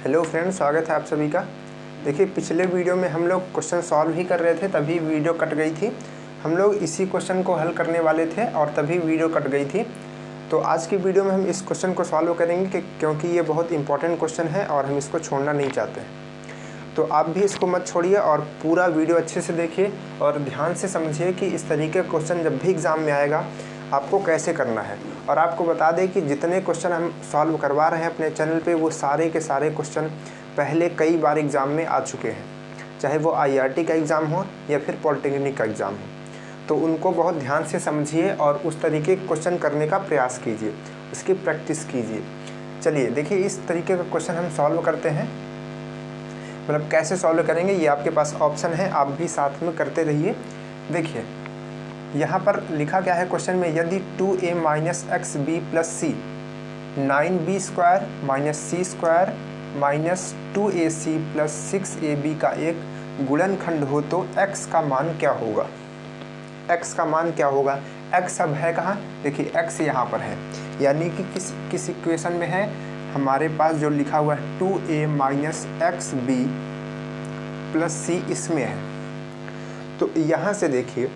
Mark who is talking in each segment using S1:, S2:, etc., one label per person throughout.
S1: Hello friends, स्वागत है आप सभी का। देखिए, पिछले वीडियो में हम लोग क्वेश्चन सॉल्व ही कर रहे थे, तभी वीडियो कट गई थी। हम लोग इसी क्वेश्चन को हल करने वाले थे और तभी वीडियो कट गई थी। तो आज की वीडियो में हम इस क्वेश्चन को सॉल्व करेंगे क्योंकि ये बहुत इंपॉर्टेंट क्वेश्चन है और हम इसको छोड़ना नहीं चाहते हैं। तो आप भी इसको मत छोड़िए और पूरा वीडियो अच्छे से देखिए और ध्यान से समझिए कि इस तरीके का क्वेश्चन जब भी एग्ज़ाम में आएगा आपको कैसे करना है। और आपको बता दें कि जितने क्वेश्चन हम सॉल्व करवा रहे हैं अपने चैनल पे, वो सारे के सारे क्वेश्चन पहले कई बार एग्ज़ाम में आ चुके हैं, चाहे वो IRT का एग्ज़ाम हो या फिर पॉलिटेक्निक का एग्ज़ाम हो। तो उनको बहुत ध्यान से समझिए और उस तरीके के क्वेश्चन करने का प्रयास कीजिए, उसकी प्रैक्टिस कीजिए। चलिए देखिए, इस तरीके का क्वेश्चन हम सॉल्व करते हैं। मतलब कैसे सॉल्व करेंगे ये आपके पास ऑप्शन है, आप भी साथ में करते रहिए। देखिए यहाँ पर लिखा क्या है क्वेश्चन में, यदि 2a minus x B plus C 9b square minus C square minus 2ac plus 6ab का एक गुणनखंड हो तो x का मान क्या होगा। x का मान क्या होगा। x अब है कहाँ, देखिए x यहाँ पर है, यानी कि किस इक्वेशन में है, हमारे पास जो लिखा हुआ है 2a minus x B plus C इसमें है। तो यहाँ से देखिए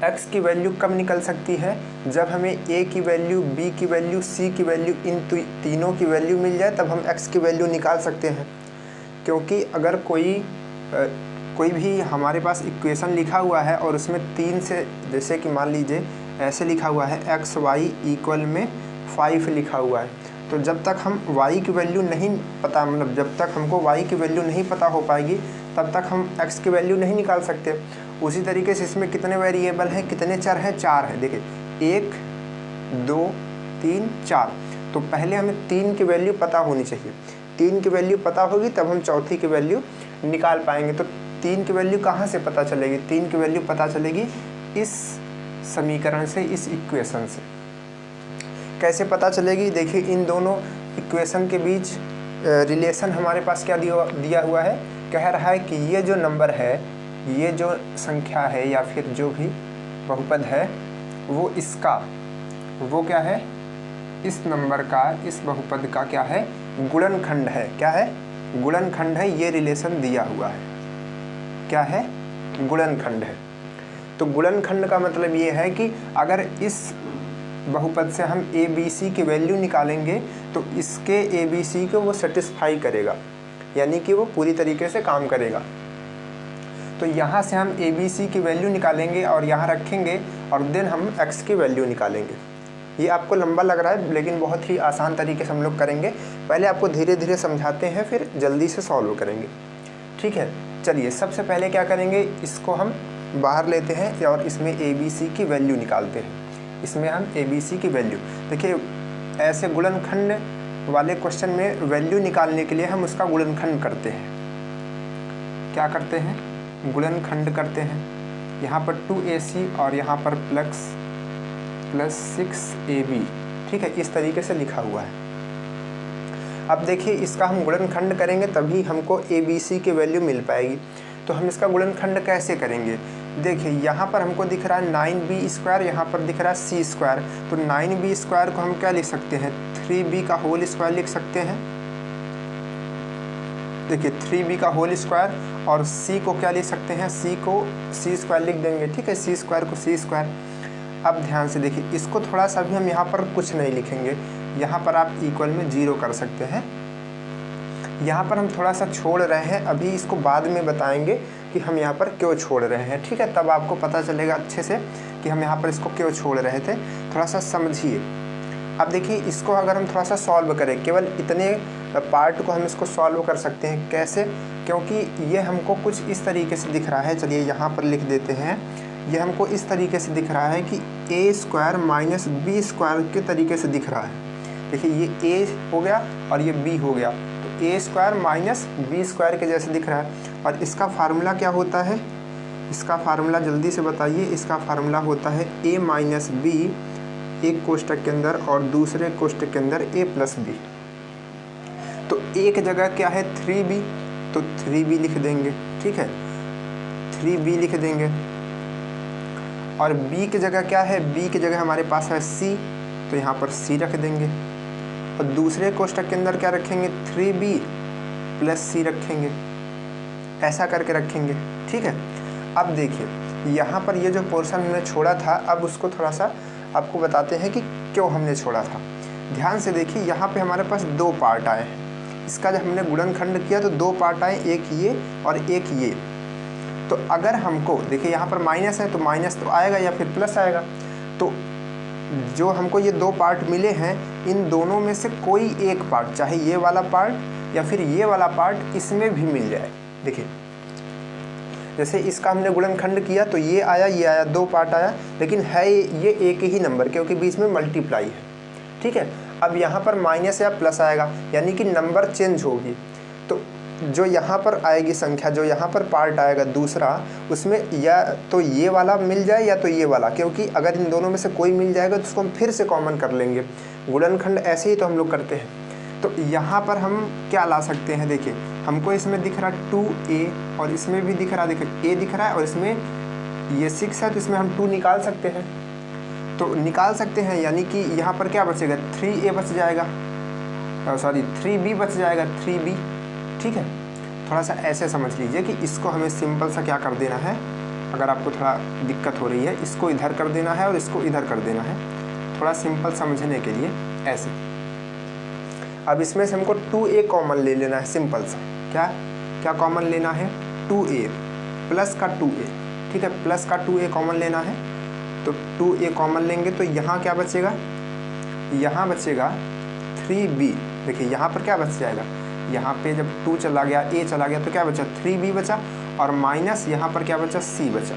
S1: x की वैल्यू कब निकल सकती है, जब हमें a की वैल्यू, b की वैल्यू, c की वैल्यू, इन तीनों की वैल्यू मिल जाए तब हम x की वैल्यू निकाल सकते हैं। क्योंकि अगर कोई भी हमारे पास इक्वेशन लिखा हुआ है और उसमें 3 से, जैसे कि मान लीजिए ऐसे लिखा हुआ है xy इक्वल में 5 लिखा हुआ है, तो जब तक हम y की वैल्यू नहीं पता, मतलब जब तक हमको y की वैल्यू नहीं पता हो पाएगी तब तक हम x की वैल्यू नहीं निकाल सकते। उसी तरीके से इसमें कितने वेरिएबल हैं, कितने चर हैं, 4 हैं। देखिए 1 2 3 4, तो पहले हमें 3 की वैल्यू पता होनी चाहिए। 3 की वैल्यू पता होगी तब हम चौथी की वैल्यू निकाल पाएंगे। तो 3 की वैल्यू कहाँ से पता चलेगी, 3 की वैल्यू पता चलेगी इस समीकरण से, इस इक्वेशन से। कैसे पता चलेगी, देखिए इन दोनों इक्वेशन के बीच रिलेशन हमारे पास क्या दिया हुआ है, कह रहा है कि ये जो नंबर है, ये जो संख्या है या फिर जो भी बहुपद है वो इसका, वो क्या है, इस नंबर का, इस बहुपद का क्या है, गुणनखंड है। क्या है, गुणनखंड है। ये रिलेशन दिया हुआ है, क्या है, गुणनखंड है। तो गुणनखंड का मतलब ये है कि अगर इस बहुपद से हम ABC की वैल्यू निकालेंगे तो इसके ABC को वो सेटिस्फाई करेगा, यानी कि वो पूरी तरीके से काम करेगा। तो यहाँ से हम ABC की वैल्यू निकालेंगे और यहाँ रखेंगे और देन हम x की वैल्यू निकालेंगे। ये आपको लंबा लग रहा है लेकिन बहुत ही आसान तरीके से हम लोग करेंगे। पहले आपको धीरे धीरे समझाते हैं, फिर जल्दी से सॉल्व करेंगे, ठीक है। चलिए सबसे पहले क्या करेंगे, इसको हम बाहर लेते हैं और इसमें ABC की वैल्यू निकालते हैं। इसमें हम ABC की वैल्यू, देखिए ऐसे गुणनखंड वाले क्वेश्चन में वैल्यू निकालने के लिए हम उसका गुणनखंड करते हैं। क्या करते हैं, गुणनखंड करते हैं। यहाँ पर 2AC और यहाँ पर प्लस 6AB, ठीक है, इस तरीके से लिखा हुआ है। अब देखिए इसका हम गुणनखंड करेंगे तभी हमको ABC की वैल्यू मिल पाएगी। तो हम इसका गुणनखंड कैसे करेंगे, देखिए यहाँ पर हमको दिख रहा है 9b स्क्वायर, यहाँ पर दिख रहा है c स्क्वायर। तो 9b स्क्वायर को हम क्या लिख सकते हैं, 3b का होल स्क्वायर लिख सकते हैं। देखिए 3b का होल स्क्वायर, और c को क्या लिख सकते हैं, c को c स्क्वायर लिख देंगे, ठीक है, c स्क्वायर को c स्क्वायर। अब ध्यान से देखिए, इसको थोड़ा सा भी हम यहाँ पर कुछ नहीं लिखेंगे, यहाँ पर आप इक्वल में 0 कर सकते हैं। यहाँ पर हम थोड़ा सा छोड़ रहे हैं, अभी इसको बाद में बताएंगे कि हम यहाँ पर क्यों छोड़ रहे हैं, ठीक है, तब आपको पता चलेगा अच्छे से कि हम यहाँ पर इसको क्यों छोड़ रहे थे। थोड़ा सा समझिए। अब देखिए इसको अगर हम थोड़ा सा सॉल्व करें, केवल इतने पार्ट को हम इसको सॉल्व कर सकते हैं। कैसे, क्योंकि ये हमको कुछ इस तरीके से दिख रहा है। चलिए यहाँ पर लिख देते हैं, ये हमको इस तरीके से दिख रहा है कि a square minus b square के तरीके से दिख रहा है। देखिए ये a हो गया और ये b हो गया, तो a square minus b square के जैसे दिख रहा है। और इसका फार्मूला क्या होता है, इसका फार्मूला जल्दी से बताइए। इसका फार्मूला होता है a माइनस b, एक कोष्ठक के अंदर और दूसरे कोष्ठक के अंदर a प्लस b। तो एक जगह क्या है 3b, तो 3b लिख देंगे, ठीक है, 3b लिख देंगे। और b की जगह क्या है, b की जगह हमारे पास है c, तो यहाँ पर c रख देंगे। और दूसरे कोष्टक के अंदर क्या रखेंगे 3b प्लस c रखेंगे, ऐसा करके रखेंगे। ठीक है, अब देखिए यहाँ पर ये जो पोर्शन हमने छोड़ा था, अब उसको थोड़ा सा आपको बताते हैं कि क्यों हमने छोड़ा था। ध्यान से देखिए, यहाँ पे हमारे पास दो पार्ट आए हैं। इसका जब हमने गुणनखंड किया तो दो पार्ट आए, एक ये और एक ये। तो अगर हमको देखिए यहाँ पर माइनस है तो माइनस तो आएगा या फिर प्लस आएगा। तो जो हमको ये दो पार्ट मिले हैं, इन दोनों में से कोई एक पार्ट, चाहे ये वाला पार्ट या फिर ये वाला पार्ट, इसमें भी मिल जाए। देखिए जैसे इसका हमने गुणनखंड किया तो ये आया, दो पार्ट आया, लेकिन है ये एक ही नंबर, क्योंकि बीच में मल्टीप्लाई है। ठीक है, अब यहाँ पर माइनस या प्लस आएगा, यानी कि नंबर चेंज होगी। तो जो यहाँ पर आएगी संख्या, जो यहाँ पर पार्ट आएगा दूसरा, उसमें या तो ये वाला मिल जाए या तो ये वाला, क्योंकि अगर इन दोनों में से कोई मिल जाएगा तो उसको हम फिर से कॉमन कर लेंगे। गुणनखंड ऐसे ही तो हम लोग करते हैं। तो यहाँ पर हम क्या ला सकते हैं, देखिए हमको इसमें दिख रहा 2a और इसमें भी दिख रहा, देखिए a दिख रहा है और इसमें ये 6 है, तो इसमें हम 2 निकाल सकते हैं। तो निकाल सकते हैं, यानी कि यहाँ पर क्या बचेगा 3a बच जाएगा, सॉरी 3b बच जाएगा, 3b। ठीक है, थोड़ा सा ऐसे समझ लीजिए कि इसको हमें सिंपल सा क्या कर देना है, अगर आपको थोड़ा दिक्कत हो रही है, इसको इधर कर देना है और इसको इधर कर देना है, थोड़ा सिंपल समझने के लिए ऐसे। अब इसमें से हमको 2a कॉमन ले लेना है, सिंपल सा। क्या कॉमन लेना है 2a प्लस का 2a। ठीक है, प्लस का 2a कॉमन लेना है, तो 2a कॉमन लेंगे तो यहाँ क्या बचेगा, यहाँ बचेगा 3b। देखिए यहाँ पर क्या बच जाएगा, यहाँ पे जब 2 चला गया, a चला गया, तो क्या बचा 3b बचा, और माइनस यहाँ पर क्या बचा c बचा,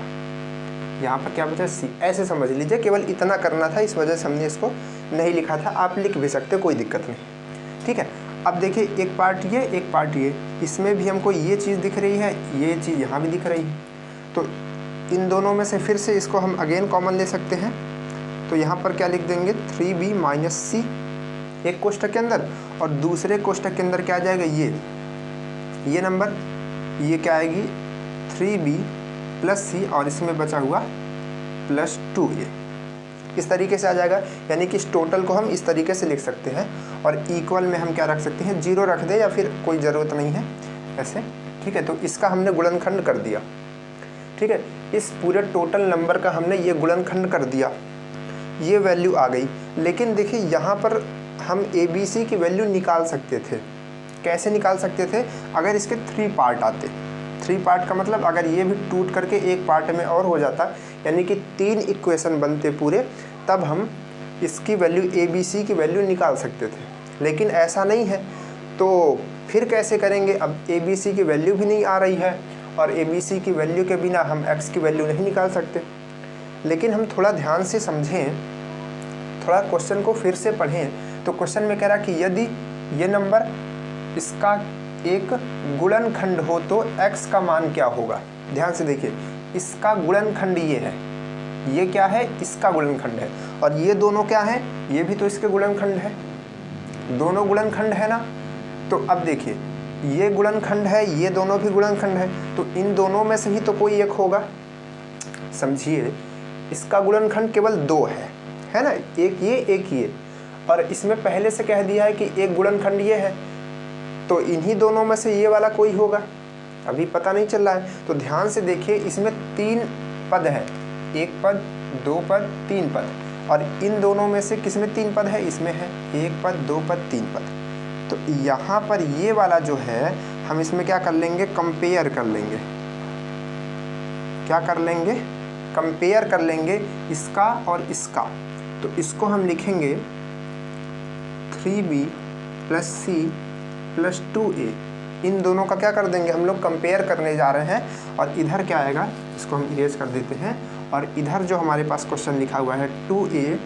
S1: यहाँ पर क्या बचा c। ऐसे समझ लीजिए, केवल इतना करना था, इस वजह से हमने इसको नहीं लिखा था। आप लिख भी सकते, कोई दिक्कत नहीं। ठीक है, अब देखिए एक पार्ट ये, एक पार्ट ये, इसमें भी हमको ये चीज़ दिख रही है, ये चीज़ यहाँ भी दिख रही है। तो इन दोनों में से फिर से इसको हम अगेन कॉमन ले सकते हैं। तो यहाँ पर क्या लिख देंगे 3b माइनस c एक कोष्टक के अंदर, और दूसरे कोष्टक के अंदर क्या आ जाएगा ये नंबर, ये क्या आएगी 3b प्लस c, और इसमें बचा हुआ प्लस 2a। इस तरीके से आ जाएगा, यानी कि इस टोटल को हम इस तरीके से लिख सकते हैं। और इक्वल में हम क्या रख सकते हैं, 0 रख दे, या फिर कोई ज़रूरत नहीं है ऐसे। ठीक है, तो इसका हमने गुणनखंड कर दिया। ठीक है, इस पूरे टोटल नंबर का हमने ये गुणनखंड कर दिया, ये वैल्यू आ गई। लेकिन देखिए यहाँ पर हम ABC की वैल्यू निकाल सकते थे। कैसे निकाल सकते थे, अगर इसके 3 पार्ट आते। 3 पार्ट का मतलब अगर ये भी टूट करके एक पार्ट में और हो जाता, यानी कि 3 इक्वेशन बनते पूरे, तब हम इसकी वैल्यू ABC की वैल्यू निकाल सकते थे। लेकिन ऐसा नहीं है, तो फिर कैसे करेंगे। अब ABC की वैल्यू भी नहीं आ रही है, और ABC की वैल्यू के बिना हम x की वैल्यू नहीं निकाल सकते। लेकिन हम थोड़ा ध्यान से समझें, थोड़ा क्वेश्चन को फिर से पढ़ें, तो क्वेश्चन में कह रहा कि यदि ये नंबर इसका एक गुणनखंड हो तो x का मान क्या होगा। ध्यान से देखिए, इसका गुणनखंड ये है, ये क्या है, इसका गुणनखंड है, और ये दोनों क्या है, ये भी तो इसके गुणनखंड है, दोनों गुणनखंड है ना। तो अब देखिए ये गुणनखंड है, ये दोनों भी गुणनखंड है, तो इन दोनों में से ही तो कोई एक होगा। समझिए, इसका गुणनखंड केवल 2 है ना, एक ये, और इसमें पहले से कह दिया है कि एक गुणनखंड ये है, तो इन्हीं दोनों में से ये वाला कोई होगा, अभी पता नहीं चल रहा है। तो ध्यान से देखिए, इसमें 3 पद है, 1 पद, 2 पद, 3 पद, और इन दोनों में से किसमें 3 पद है, इसमें है 1 पद, 2 पद, 3 पद। तो यहाँ पर ये वाला जो है, हम इसमें क्या कर लेंगे, कंपेयर कर लेंगे। क्या कर लेंगे, कंपेयर कर लेंगे इसका और इसका। तो इसको हम लिखेंगे 3b plus c plus 2a। इन दोनों का क्या कर देंगे, हम लोग कंपेयर करने जा रहे हैं। और इधर क्या आएगा, इसको हम इरेज कर देते हैं, और इधर जो हमारे पास क्वेश्चन लिखा हुआ है 2a,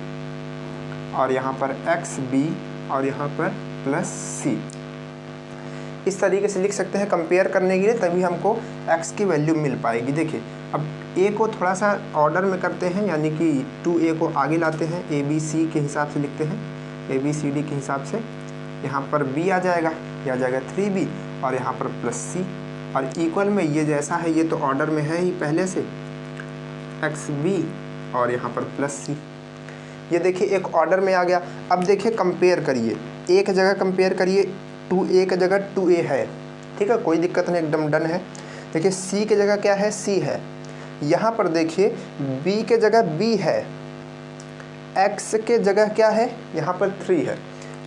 S1: और यहाँ पर xb, और यहाँ पर प्लस c, इस तरीके से लिख सकते हैं कंपेयर करने के लिए, तभी हमको x की वैल्यू मिल पाएगी। देखिए अब a को थोड़ा सा ऑर्डर में करते हैं, यानी कि 2a को आगे लाते हैं, ABC के हिसाब से लिखते हैं, ABCD के हिसाब से। यहाँ पर b आ जाएगा, ये आ जाएगा 3b, और यहाँ पर प्लस c, और इक्वल में ये जैसा है, ये तो ऑर्डर में है ही पहले से, xb, और यहाँ पर प्लस c। ये देखिए एक ऑर्डर में आ गया। अब देखिए कंपेयर करिए, एक जगह कंपेयर करिए, 2A की जगह 2A है, ठीक है, कोई दिक्कत नहीं, एकदम डन है। देखिए C की जगह क्या है, C है। यहाँ पर देखिए B के जगह B है, X के जगह क्या है, यहाँ पर 3 है।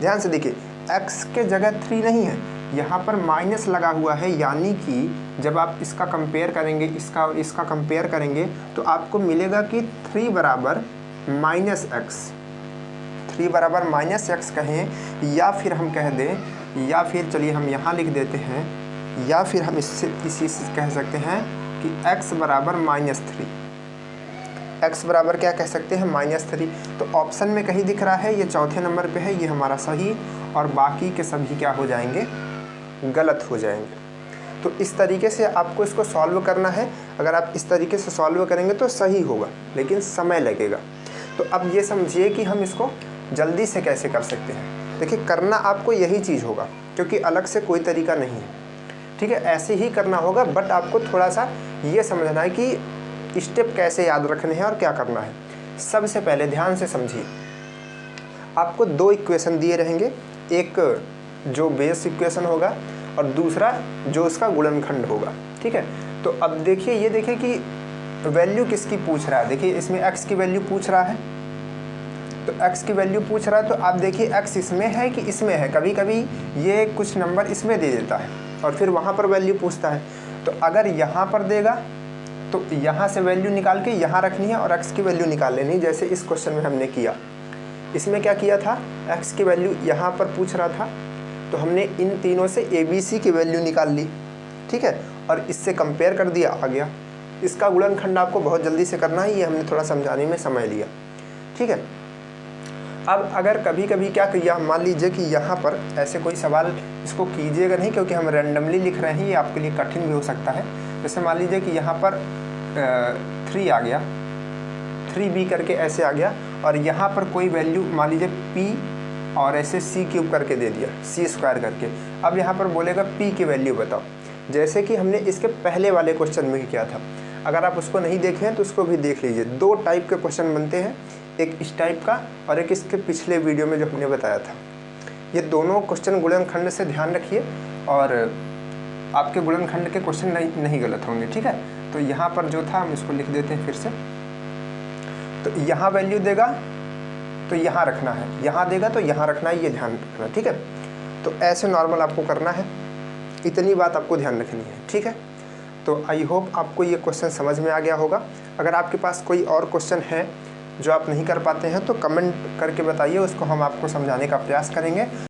S1: ध्यान से देखिए X के जगह 3 नहीं है, यहाँ पर माइनस लगा हुआ है, यानी कि जब आप इसका कंपेयर करेंगे, इसका और इसका कंपेयर करेंगे तो आपको मिलेगा कि 3 बराबर -x, 3 बराबर -x कहें, या फिर हम कह दें, या फिर चलिए हम यहाँ लिख देते हैं, या फिर हम इसी से कह सकते हैं कि x बराबर -3, x बराबर क्या कह सकते हैं, -3। तो ऑप्शन में कहीं दिख रहा है, ये चौथे नंबर पे है, ये हमारा सही, और बाकी के सभी क्या हो जाएंगे, गलत हो जाएंगे। तो इस तरीके से आपको इसको सॉल्व करना है। अगर आप इस तरीके से सॉल्व करेंगे तो सही होगा, लेकिन समय लगेगा। तो अब ये समझिए कि हम इसको जल्दी से कैसे कर सकते हैं। देखिए करना आपको यही चीज़ होगा, क्योंकि अलग से कोई तरीका नहीं है, ठीक है, ऐसे ही करना होगा। बट आपको थोड़ा सा ये समझना है कि स्टेप कैसे याद रखने हैं और क्या करना है। सबसे पहले ध्यान से समझिए, आपको 2 इक्वेशन दिए रहेंगे, एक जो बेस इक्वेशन होगा और दूसरा जो उसका गुणनखंड होगा, ठीक है। तो अब देखिए, ये देखिए कि वैल्यू किसकी पूछ रहा है। देखिए इसमें x की वैल्यू पूछ रहा है, तो x की वैल्यू पूछ रहा है, तो आप देखिए x इसमें है कि इसमें है। कभी कभी ये कुछ नंबर इसमें दे देता है और फिर वहाँ पर वैल्यू पूछता है। तो अगर यहाँ पर देगा तो यहाँ से वैल्यू निकाल के यहाँ रखनी है और x की वैल्यू निकाल लेनी, जैसे इस क्वेश्चन में हमने किया। इसमें क्या किया था, x की वैल्यू यहाँ पर पूछ रहा था, तो हमने इन तीनों से ABC की वैल्यू निकाल ली, ठीक है, और इससे कंपेयर कर दिया, आ गया। इसका गुणनखंड आपको बहुत जल्दी से करना है, ये हमने थोड़ा समझाने में समय लिया, ठीक है। अब अगर कभी कभी क्या किया, मान लीजिए कि यहाँ पर ऐसे कोई सवाल, इसको कीजिएगा नहीं क्योंकि हम रैंडमली लिख रहे हैं, ये आपके लिए कठिन भी हो सकता है। जैसे मान लीजिए कि यहाँ पर 3 आ गया, 3b करके ऐसे आ गया, और यहाँ पर कोई वैल्यू मान लीजिए p और ऐसे c³ करके दे दिया, c² करके। अब यहाँ पर बोलेगा p की वैल्यू बताओ, जैसे कि हमने इसके पहले वाले क्वेश्चन में किया था। अगर आप उसको नहीं देखे हैं तो उसको भी देख लीजिए। 2 टाइप के क्वेश्चन बनते हैं, एक इस टाइप का और एक इसके पिछले वीडियो में जो हमने बताया था। ये दोनों क्वेश्चन गुणनखंड से ध्यान रखिए और आपके गुणनखंड के क्वेश्चन नहीं गलत होंगे, ठीक है। तो यहाँ पर जो था हम इसको लिख देते हैं फिर से। तो यहाँ वैल्यू देगा तो यहाँ रखना है, यहाँ देगा तो यहाँ रखना है, ये ध्यान रखना, ठीक है। तो ऐसे नॉर्मल आपको करना है, इतनी बात आपको ध्यान रखनी है, ठीक है। तो आई होप आपको ये क्वेश्चन समझ में आ गया होगा। अगर आपके पास कोई और क्वेश्चन है जो आप नहीं कर पाते हैं तो कमेंट करके बताइए, उसको हम आपको समझाने का प्रयास करेंगे।